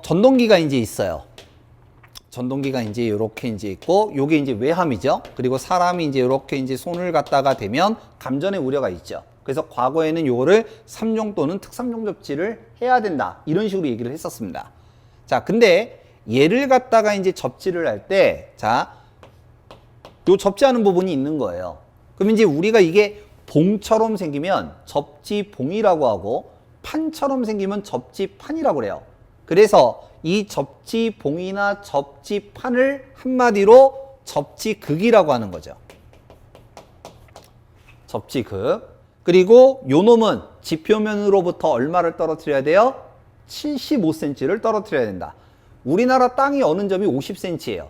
전동기가 이제 있어요. 전동기가 이제 이렇게 이제 있고, 요게 이제 외함이죠. 그리고 사람이 이제 이렇게 이제 손을 갖다가 대면 감전의 우려가 있죠. 그래서 과거에는 요거를 3종 또는 특3종 접지를 해야 된다. 이런 식으로 얘기를 했었습니다. 자, 근데 얘를 갖다가 이제 접지를 할 때, 자, 요 접지하는 부분이 있는 거예요. 그럼 이제 우리가 이게 봉처럼 생기면 접지봉이라고 하고, 판처럼 생기면 접지판이라고 그래요. 그래서 이 접지봉이나 접지판을 한마디로 접지극이라고 하는 거죠. 접지극. 그리고 요 놈은 지표면으로부터 얼마를 떨어뜨려야 돼요? 75cm를 떨어뜨려야 된다. 우리나라 땅이 어는 점이 50cm예요.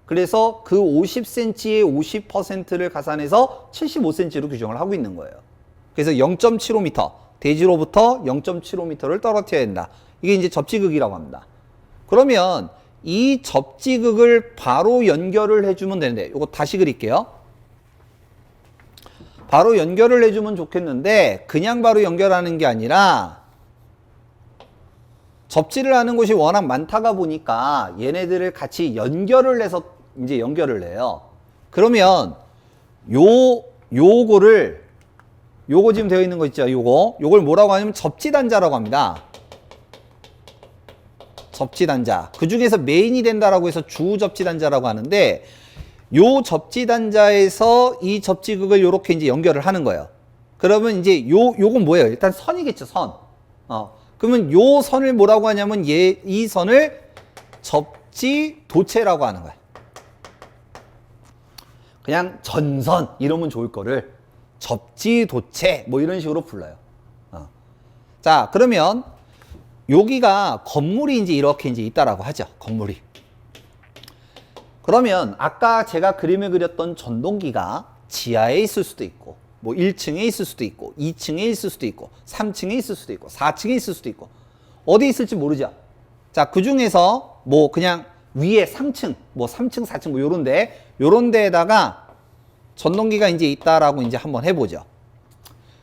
그래서 그 50cm의 50%를 가산해서 75cm로 규정을 하고 있는 거예요. 그래서 0.75m, 대지로부터 0.75m를 떨어뜨려야 된다. 이게 이제 접지극이라고 합니다. 그러면 이 접지극을 바로 연결을 해주면 되는데, 이거 다시 그릴게요. 바로 연결을 해주면 좋겠는데, 그냥 바로 연결하는 게 아니라 접지를 하는 곳이 워낙 많다가 보니까 얘네들을 같이 연결을 해서 이제 연결을 해요. 그러면 요거 지금 되어 있는 거 있죠? 요걸 뭐라고 하냐면 접지단자라고 합니다. 접지단자. 그 중에서 메인이 된다라고 해서 주접지단자라고 하는데, 요 접지단자에서 이 접지극을 요렇게 이제 연결을 하는 거예요. 그러면 이제 요건 뭐예요? 일단 선이겠죠, 선. 그러면 요 선을 뭐라고 하냐면 이 선을 접지도체라고 하는 거예요. 그냥 전선 이러면 좋을 거를 접지도체 뭐 이런 식으로 불러요. 자, 그러면 여기가 건물이 이제 이렇게 이제 있다라고 하죠. 건물이. 그러면 아까 제가 그림을 그렸던 전동기가 지하에 있을 수도 있고, 뭐 1층에 있을 수도 있고, 2층에 있을 수도 있고, 3층에 있을 수도 있고, 4층에 있을 수도 있고, 어디 있을지 모르죠. 자, 그 중에서 뭐 그냥 위에 3층, 뭐 3층, 4층 뭐 요런 데에다가 전동기가 이제 있다라고 이제 한번 해보죠.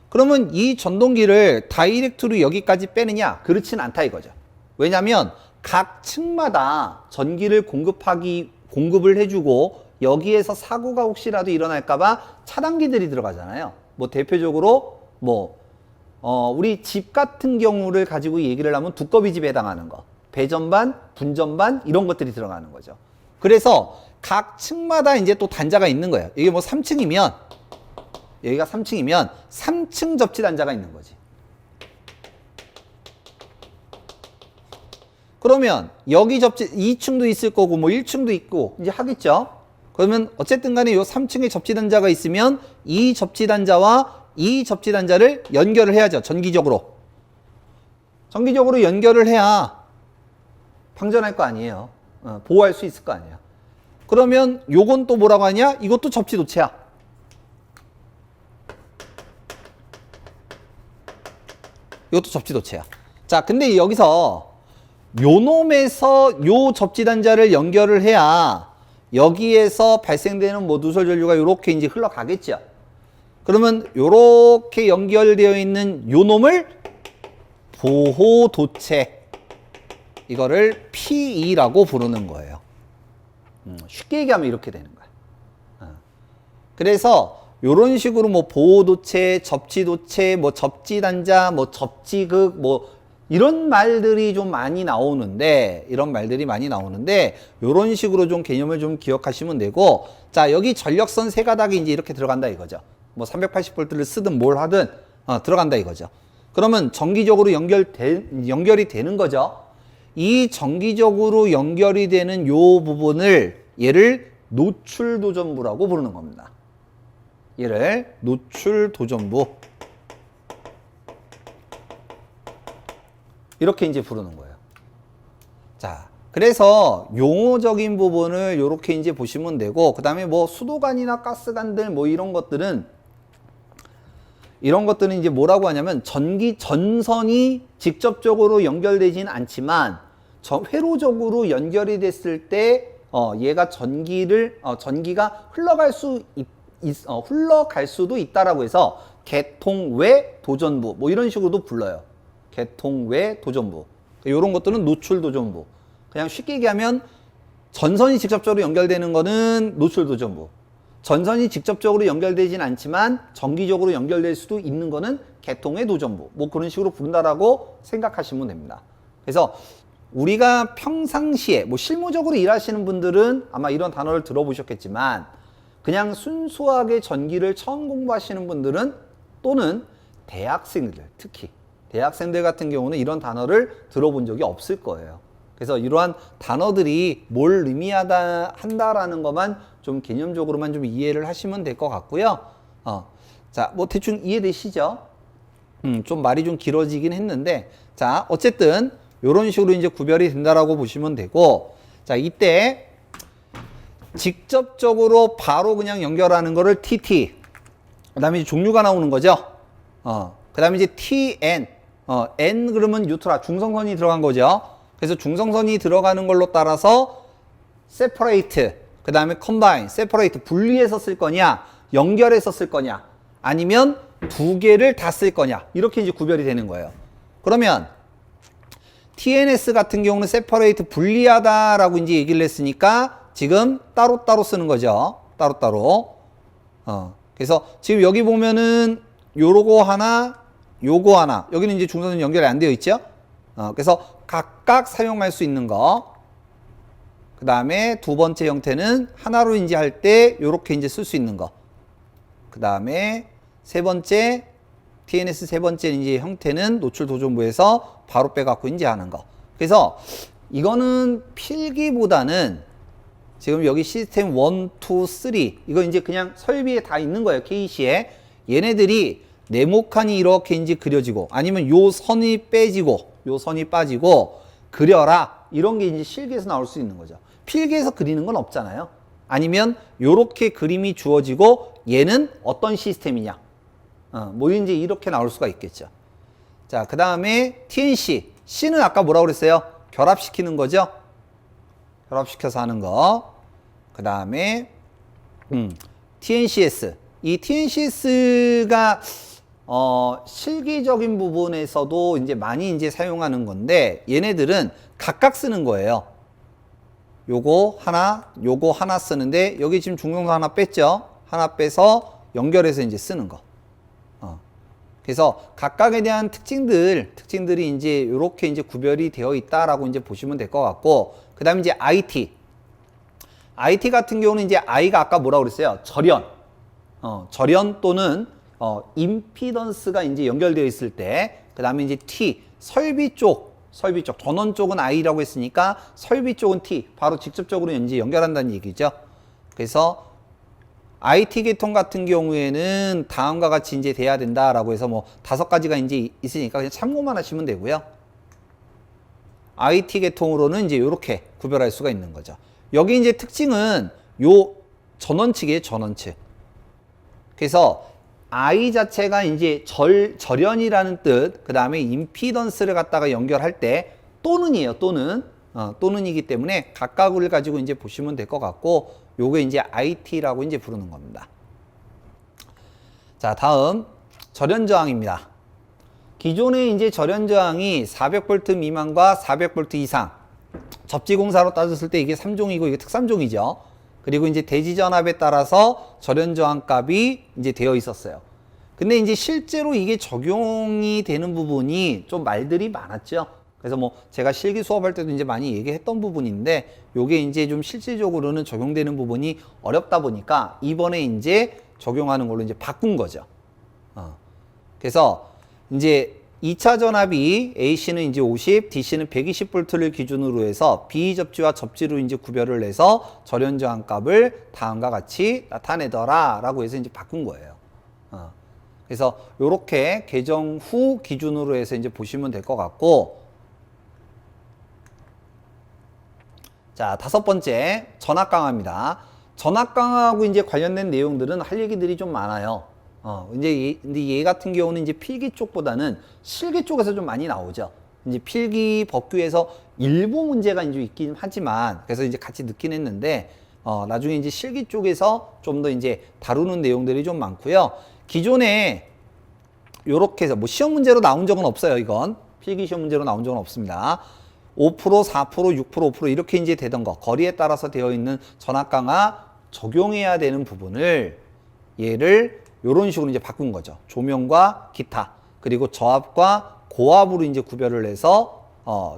그러면 이 전동기를 다이렉트로 여기까지 빼느냐? 그렇진 않다 이거죠. 왜냐면 각 층마다 전기를 공급을 해주고 여기에서 사고가 혹시라도 일어날까봐 차단기들이 들어가잖아요. 뭐 대표적으로 우리 집 같은 경우를 가지고 얘기를 하면 두꺼비 집에 해당하는 거, 배전반, 분전반 이런 것들이 들어가는 거죠. 그래서 각 층마다 이제 또 단자가 있는 거예요. 이게 뭐 3층이면 여기가 3층이면 3층 접지 단자가 있는 거지. 그러면 여기 접지 2층도 있을 거고 뭐 1층도 있고 이제 하겠죠. 그러면 어쨌든 간에 요 3층에 접지 단자가 있으면 이 접지 단자와 이 접지 단자를 연결을 해야죠. 전기적으로 연결을 해야 방전할 거 아니에요. 보호할 수 있을 거 아니에요. 그러면 요건 또 뭐라고 하냐? 이것도 접지도체야. 이것도 접지도체야. 자, 근데 여기서 요 놈에서 요 접지단자를 연결을 해야 여기에서 발생되는 뭐 누설 전류가 요렇게 이제 흘러가겠죠. 그러면 요렇게 연결되어 있는 요 놈을 보호도체, 이거를 PE라고 부르는 거예요. 쉽게 얘기하면 이렇게 되는 거야. 그래서 요런 식으로 뭐 보호도체, 접지도체, 뭐 접지단자, 뭐 접지극, 뭐 이런 말들이 좀 많이 나오는데, 요런 식으로 좀 개념을 좀 기억하시면 되고, 자, 여기 전력선 세 가닥이 이제 이렇게 들어간다 이거죠. 뭐 380V를 쓰든 뭘 하든 들어간다 이거죠. 그러면 정기적으로 연결이 되는 거죠. 이 정기적으로 연결이 되는 요 부분을 얘를 노출도전부라고 부르는 겁니다. 얘를 노출도전부 이렇게 이제 부르는 거예요. 자, 그래서 용어적인 부분을 이렇게 이제 보시면 되고, 그 다음에 뭐 수도관이나 가스관들 뭐 이런 것들은 이제 뭐라고 하냐면 전선이 직접적으로 연결되지는 않지만 회로적으로 연결이 됐을 때 얘가 전기가 흘러갈 수도 있다라고 해서 개통외 도전부 뭐 이런 식으로도 불러요. 개통외 도전부. 이런 것들은 노출도전부. 그냥 쉽게 얘기하면 전선이 직접적으로 연결되는 거는 노출도전부. 전선이 직접적으로 연결되진 않지만 정기적으로 연결될 수도 있는 거는 개통의 도전부. 뭐 그런 식으로 부른다라고 생각하시면 됩니다. 그래서 우리가 평상시에 뭐 실무적으로 일하시는 분들은 아마 이런 단어를 들어보셨겠지만 그냥 순수하게 전기를 처음 공부하시는 분들은 또는 대학생들, 특히 대학생들 같은 경우는 이런 단어를 들어본 적이 없을 거예요. 그래서 이러한 단어들이 뭘 한다라는 것만 좀 개념적으로만 좀 이해를 하시면 될 것 같고요. 자, 뭐 대충 이해되시죠? 좀 말이 좀 길어지긴 했는데, 자, 어쨌든 이런 식으로 이제 구별이 된다라고 보시면 되고, 자, 이때 직접적으로 바로 그냥 연결하는 거를 TT, 그 다음에 이제 종류가 나오는 거죠. 그 다음에 이제 TN, N 그러면 뉴트럴, 중성선이 들어간 거죠. 그래서 중성선이 들어가는 걸로 따라서 separate, 그 다음에 combine, separate, 분리해서 쓸 거냐, 연결해서 쓸 거냐, 아니면 두 개를 다 쓸 거냐, 이렇게 이제 구별이 되는 거예요. 그러면 TNS 같은 경우는 separate, 분리하다라고 이제 얘기를 했으니까 지금 따로따로 쓰는 거죠. 따로따로. 그래서 지금 여기 보면은 요거 하나, 요거 하나. 여기는 이제 중선은 연결이 안 되어 있죠. 그래서 각각 사용할 수 있는 거. 그 다음에 두 번째 형태는 하나로 이제 할 때 요렇게 이제 쓸 수 있는 거. 그 다음에 세 번째, TNS 세 번째 이제 형태는 노출 도전부에서 바로 빼갖고 이제 하는 거. 그래서 이거는 필기보다는 지금 여기 시스템 1, 2, 3 이거 이제 그냥 설비에 다 있는 거예요. KC에. 얘네들이 네모칸이 이렇게 이제 그려지고 아니면 요 선이 빼지고 요 선이 빠지고 그려라. 이런 게 이제 실기에서 나올 수 있는 거죠. 필기에서 그리는 건 없잖아요. 아니면 요렇게 그림이 주어지고 얘는 어떤 시스템이냐. 뭐 이제 이렇게 나올 수가 있겠죠. 자, 그 다음에 TNC. C는 아까 뭐라고 그랬어요? 결합시키는 거죠. 결합시켜서 하는 거. 그 다음에 TNCS. 이 TNCS가 실기적인 부분에서도 이제 많이 이제 사용하는 건데 얘네들은 각각 쓰는 거예요. 요거 하나 쓰는데 여기 지금 중성선 하나 뺐죠. 하나 빼서 연결해서 이제 쓰는 거. 그래서 각각에 대한 특징들이 이제 이렇게 이제 구별이 되어 있다라고 이제 보시면 될 것 같고, 그 다음에 이제 IT 같은 경우는 이제 I가 아까 뭐라고 그랬어요? 절연 또는 임피던스가 이제 연결되어 있을 때, 그 다음에 이제 T 설비 쪽 전원 쪽은 I라고 했으니까 설비 쪽은 T 바로 직접적으로 이제 연결한다는 얘기죠. 그래서 IT 계통 같은 경우에는 다음과 같이 이제 돼야 된다라고 해서 뭐 5가지가 이제 있으니까 그냥 참고만 하시면 되고요. IT 계통으로는 이제 이렇게 구별할 수가 있는 거죠. 여기 이제 특징은 요 전원측이에요, 전원측. 그래서 I 자체가 이제 절연이라는 뜻, 그 다음에 임피던스를 갖다가 연결할 때 또는이에요, 또는이기 때문에 각각을 가지고 이제 보시면 될 것 같고, 요게 이제 IT라고 이제 부르는 겁니다. 자, 다음 절연 저항입니다. 기존에 이제 절연 저항이 400V 미만과 400V 이상, 접지 공사로 따졌을 때 이게 3종이고 이게 특3종이죠. 그리고 이제 대지 전압에 따라서 절연 저항 값이 이제 되어 있었어요. 근데 이제 실제로 이게 적용이 되는 부분이 좀 말들이 많았죠. 그래서 뭐 제가 실기 수업할 때도 이제 많이 얘기했던 부분인데 요게 이제 좀 실질적으로는 적용되는 부분이 어렵다 보니까 이번에 이제 적용하는 걸로 이제 바꾼 거죠. 그래서 이제 2차 전압이 AC는 이제 50, DC는 120V를 기준으로 해서 비접지와 접지로 이제 구별을 해서 절연 저항 값을 다음과 같이 나타내더라라고 해서 이제 바꾼 거예요. 그래서 요렇게 개정 후 기준으로 해서 이제 보시면 될 것 같고, 자, 5번째 전압 강화입니다. 전압 강화하고 이제 관련된 내용들은 할 얘기들이 좀 많아요. 근데 얘 같은 경우는 이제 필기 쪽보다는 실기 쪽에서 좀 많이 나오죠. 이제 필기 법규에서 일부 문제가 이제 있긴 하지만, 그래서 이제 같이 넣긴 했는데, 나중에 이제 실기 쪽에서 좀 더 이제 다루는 내용들이 좀 많고요. 기존에 요렇게 해서 뭐 시험 문제로 나온 적은 없어요, 이건. 필기 시험 문제로 나온 적은 없습니다. 5%, 4%, 6%, 5% 이렇게 이제 되던 거, 거리에 따라서 되어 있는 전압 강화 적용해야 되는 부분을 얘를 이런 식으로 이제 바꾼 거죠. 조명과 기타, 그리고 저압과 고압으로 이제 구별을 해서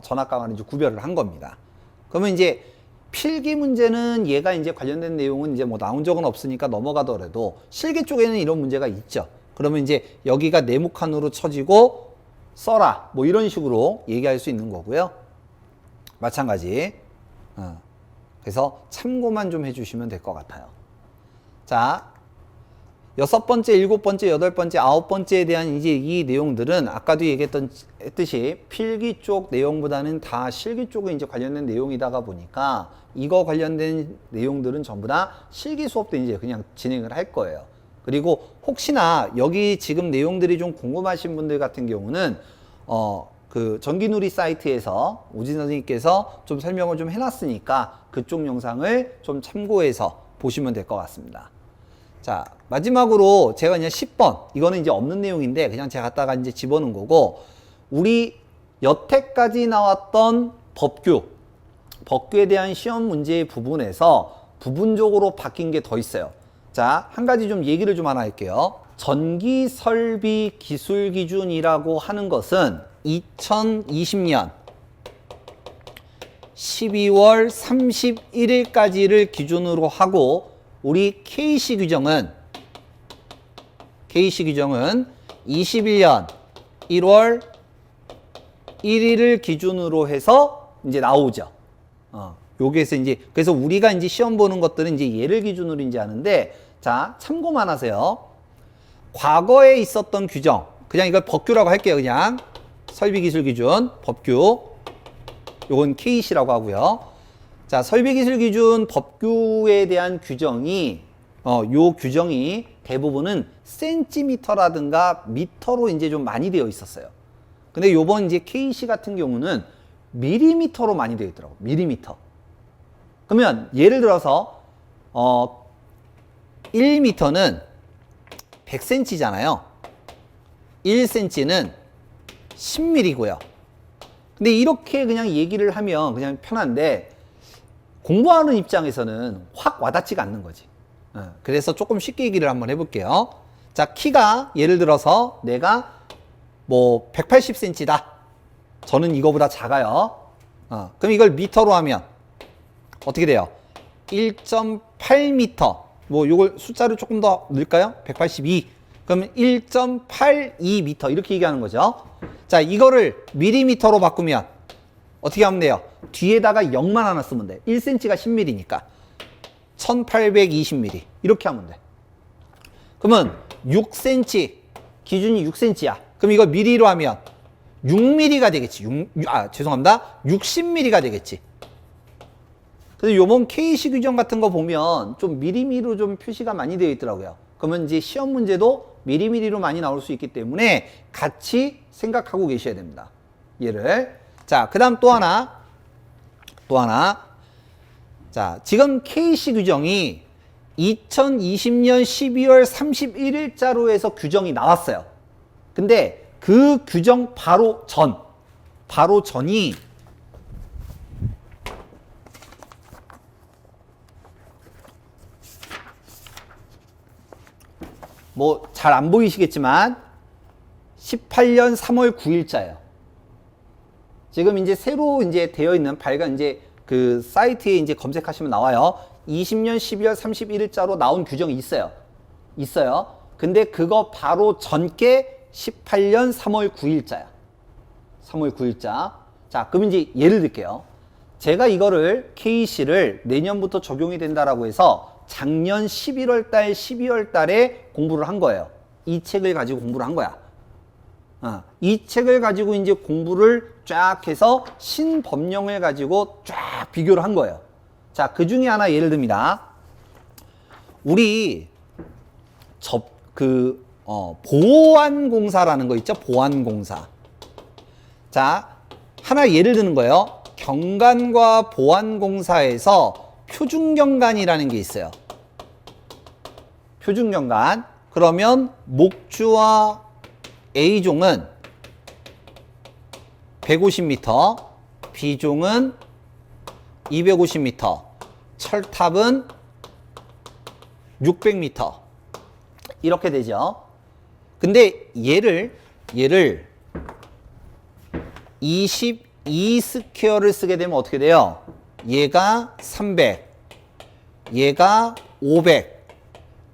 전압 강화를 이제 구별을 한 겁니다. 그러면 이제 필기 문제는 얘가 이제 관련된 내용은 이제 뭐 나온 적은 없으니까 넘어가더라도 실기 쪽에는 이런 문제가 있죠. 그러면 이제 여기가 네모칸으로 쳐지고 써라 뭐 이런 식으로 얘기할 수 있는 거고요. 마찬가지. 그래서 참고만 좀 해주시면 될 것 같아요. 자, 6번째, 7번째, 8번째, 9번째에 대한 이제 이 내용들은 아까도 얘기했듯이 필기 쪽 내용보다는 다 실기 쪽에 이제 관련된 내용이다가 보니까 이거 관련된 내용들은 전부 다 실기 수업 때 이제 그냥 진행을 할 거예요. 그리고 혹시나 여기 지금 내용들이 좀 궁금하신 분들 같은 경우는 그 전기누리 사이트에서 오진 선생님께서 좀 설명을 좀 해놨으니까 그쪽 영상을 좀 참고해서 보시면 될 것 같습니다. 자, 마지막으로 제가 그냥 10번, 이거는 이제 없는 내용인데 그냥 제가 갖다가 이제 집어넣은 거고, 우리 여태까지 나왔던 법규에 대한 시험 문제의 부분에서 부분적으로 바뀐 게 더 있어요. 자, 한 가지 좀 얘기를 좀 하나 할게요. 전기 설비 기술 기준이라고 하는 것은 2020년 12월 31일까지를 기준으로 하고, 우리 KC 규정은 21년 1월 1일을 기준으로 해서 이제 나오죠. 여기에서 이제, 그래서 우리가 이제 시험 보는 것들은 이제 얘를 기준으로 이제 하는데, 자, 참고만 하세요. 과거에 있었던 규정, 그냥 이걸 법규라고 할게요. 그냥 설비기술 기준, 법규. 요건 KC라고 하고요. 자, 설비기술 기준 법규에 대한 규정이, 요 규정이 대부분은 센티미터라든가 미터로 이제 좀 많이 되어 있었어요. 근데 요번 이제 KC 같은 경우는 밀리미터로 많이 되어 있더라고요. 밀리미터. 그러면 예를 들어서, 1미터는 100cm잖아요. 1cm는 10mm고요. 근데 이렇게 그냥 얘기를 하면 그냥 편한데, 공부하는 입장에서는 확 와닿지가 않는 거지. 그래서 조금 쉽게 얘기를 한번 해볼게요. 자, 키가 예를 들어서 내가 뭐 180cm다. 저는 이거보다 작아요. 그럼 이걸 미터로 하면 어떻게 돼요? 1.8m. 뭐 요걸 숫자를 조금 더 넣을까요? 182. 그러면 1.82m 이렇게 얘기하는 거죠. 자, 이거를 밀리미터로 바꾸면 어떻게 하면 돼요? 뒤에다가 0만 하나 쓰면 돼. 1cm가 10mm니까 1820mm 이렇게 하면 돼. 그러면 6cm, 기준이 6cm야. 그럼 이거 미리로 하면 6mm가 되겠지. 죄송합니다. 60mm가 되겠지. 그래서 요번 KC 규정 같은 거 보면 좀 미리미로 좀 표시가 많이 되어 있더라고요. 그러면 이제 시험 문제도 미리미리로 많이 나올 수 있기 때문에 같이 생각하고 계셔야 됩니다. 얘를. 자, 그 다음 또 하나. 자, 지금 KC 규정이 2020년 12월 31일자로 해서 규정이 나왔어요. 근데 그 규정 바로 전이 뭐 잘 안 보이시겠지만 18년 3월 9일자예요. 지금 이제 새로 이제 되어 있는 발간 이제 그 사이트에 이제 검색하시면 나와요. 20년 12월 31일자로 나온 규정이 있어요. 근데 그거 바로 전께 18년 3월 9일자야. 3월 9일자. 자, 그럼 이제 예를 들게요. 제가 이거를 KC를 내년부터 적용이 된다라고 해서 작년 11월 달, 12월 달에 공부를 한 거예요. 이 책을 가지고 공부를 한 거야. 이 책을 가지고 이제 공부를 쫙 해서 신법령을 가지고 쫙 비교를 한 거예요. 자, 그 중에 하나 예를 듭니다. 우리 보안공사라는 거 있죠? 보안공사. 자, 하나 예를 드는 거예요. 경관과 보안공사에서 표준경관이라는 게 있어요. 표준경관. 그러면 목주와 A종은 150m, 비종은 250m, 철탑은 600m. 이렇게 되죠. 근데 얘를 22 스퀘어를 쓰게 되면 어떻게 돼요? 얘가 300, 얘가 500.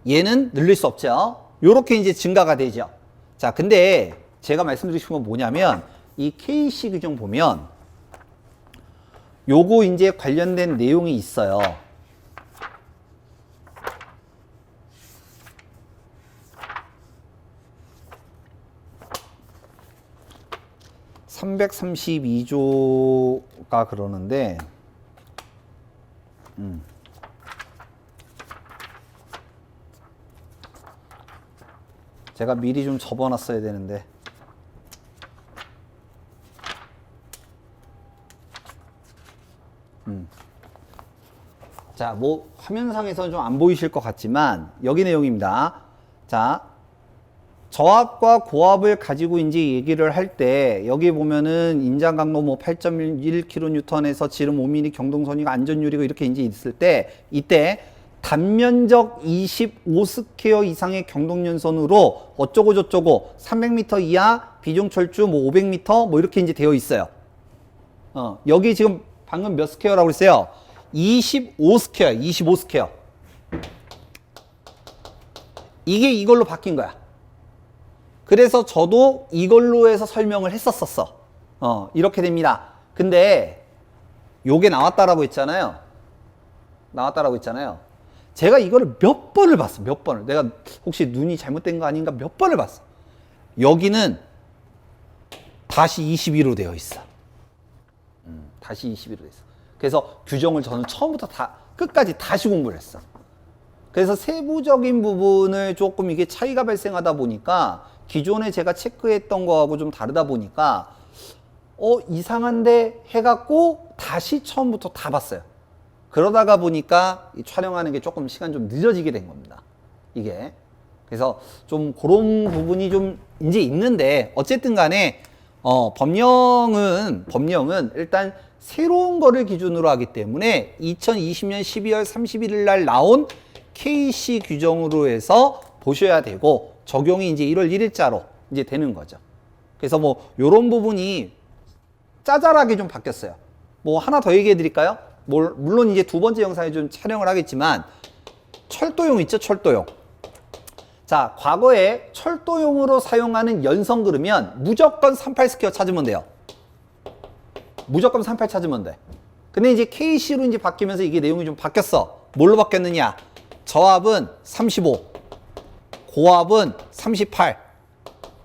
얘는 늘릴 수 없죠. 요렇게 이제 증가가 되죠. 자, 근데 제가 말씀드리고 싶은 건 뭐냐면 이 KC 규정 보면 요거 이제 관련된 내용이 있어요. (332조가) 그러는데 제가 미리 좀 접어놨어야 되는데 자, 뭐 화면상에서는 좀 안 보이실 것 같지만 여기 내용입니다. 자, 저압과 고압을 가지고 이제 얘기를 할 때 여기 보면은 인장 강도 뭐 8.1kN에서 지름 5mm 경동선이가 안전유리가 이렇게 이제 있을 때 이때 단면적 25스퀘어 이상의 경동연선으로 어쩌고 저쩌고 300m 이하 비종철주 뭐 500m 뭐 이렇게 이제 되어 있어요. 여기 지금 방금 몇 스퀘어라고 했어요? 25스퀘어, 25스퀘어. 이게 이걸로 바뀐 거야. 그래서 저도 이걸로 해서 설명을 했었어. 이렇게 됩니다. 근데 요게 나왔다라고 했잖아요. 제가 이거를 몇 번을 봤어. 몇 번을. 내가 혹시 눈이 잘못된 거 아닌가 몇 번을 봤어. 여기는 다시 22로 되어 있어. 다시 22로 되어 있어. 그래서 규정을 저는 처음부터 다 끝까지 다시 공부를 했어. 그래서 세부적인 부분을 조금 이게 차이가 발생하다 보니까 기존에 제가 체크했던 거하고 좀 다르다 보니까 이상한데 해갖고 다시 처음부터 다 봤어요. 그러다가 보니까 이 촬영하는 게 조금 시간 좀 늦어지게 된 겁니다. 이게. 그래서 좀 그런 부분이 좀 이제 있는데 어쨌든 간에 법령은 일단 새로운 거를 기준으로 하기 때문에 2020년 12월 31일 날 나온 KC 규정으로 해서 보셔야 되고 적용이 이제 1월 1일자로 이제 되는 거죠. 그래서 뭐 요런 부분이 짜잘하게 좀 바뀌었어요. 뭐 하나 더 얘기해 드릴까요? 물론 이제 두 번째 영상에 좀 촬영을 하겠지만 철도용 있죠, 철도용. 자, 과거에 철도용으로 사용하는 연성 그르면 무조건 38 스퀘어 찾으면 돼요. 무조건 38 찾으면 돼. 근데 이제 KC로 이제 바뀌면서 이게 내용이 좀 바뀌었어. 뭘로 바뀌었느냐? 저압은 35, 고압은 38.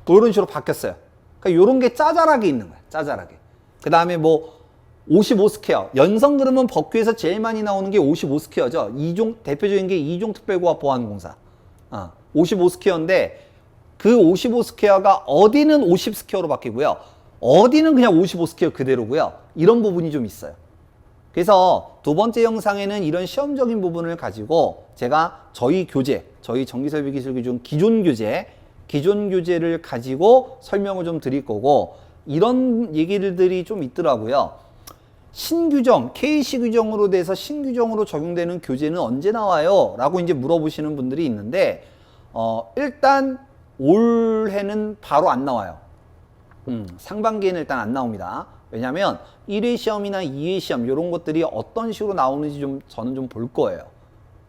뭐 이런 식으로 바뀌었어요. 그러니까 이런 게 짜잘하게 있는 거야. 짜잘하게. 그 다음에 뭐 55 스퀘어. 연성 그러면 법규에서 제일 많이 나오는 게 55 스퀘어죠. 대표적인 게 이종 특별고압 보안공사. 55 스퀘어인데 그 55 스퀘어가 어디는 50 스퀘어로 바뀌고요. 어디는 그냥 55 스퀘어 그대로고요. 이런 부분이 좀 있어요. 그래서 두 번째 영상에는 이런 시험적인 부분을 가지고 제가 저희 전기설비기술기준 기존 교재를 가지고 설명을 좀 드릴 거고 이런 얘기들이 좀 있더라고요. 신규정, KC 규정으로 돼서 신규정으로 적용되는 교재는 언제 나와요? 라고 이제 물어보시는 분들이 있는데 일단 올해는 바로 안 나와요. 상반기에는 일단 안 나옵니다. 왜냐면 1회 시험이나 2회 시험 이런 것들이 어떤 식으로 나오는지 저는 좀 볼 거예요.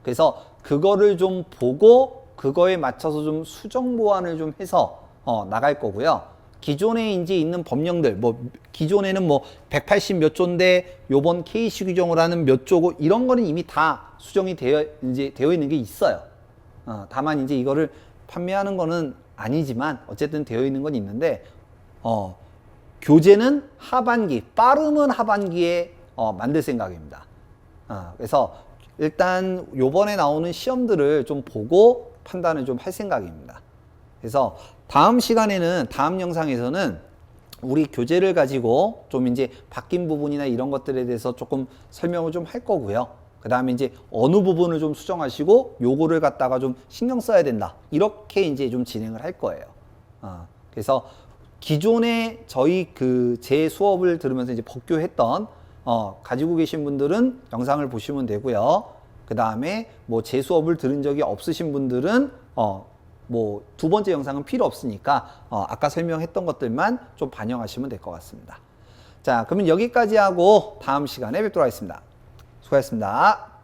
그래서 그거를 좀 보고 그거에 맞춰서 좀 수정 보완을 좀 해서 나갈 거고요. 기존에 이제 있는 법령들 뭐 기존에는 뭐 180 몇 조인데 요번 KC 규정을 하는 몇 조고 이런 거는 이미 다 수정이 되어 있는 게 있어요. 다만 이제 이거를 판매하는 거는 아니지만 어쨌든 되어 있는 건 있는데 교재는 하반기, 빠르면 하반기에 만들 생각입니다. 그래서 일단 요번에 나오는 시험들을 좀 보고 판단을 좀 할 생각입니다. 그래서 다음 시간에는, 다음 영상에서는 우리 교재를 가지고 좀 이제 바뀐 부분이나 이런 것들에 대해서 조금 설명을 좀 할 거고요. 그 다음에 이제 어느 부분을 좀 수정하시고 요거를 갖다가 좀 신경 써야 된다. 이렇게 이제 좀 진행을 할 거예요. 그래서 기존에 저희 제 수업을 들으면서 이제 법교했던 가지고 계신 분들은 영상을 보시면 되고요. 그 다음에 뭐 제 수업을 들은 적이 없으신 분들은 뭐 두 번째 영상은 필요 없으니까 아까 설명했던 것들만 좀 반영하시면 될 것 같습니다. 자, 그러면 여기까지 하고 다음 시간에 뵙도록 하겠습니다. 수고하셨습니다.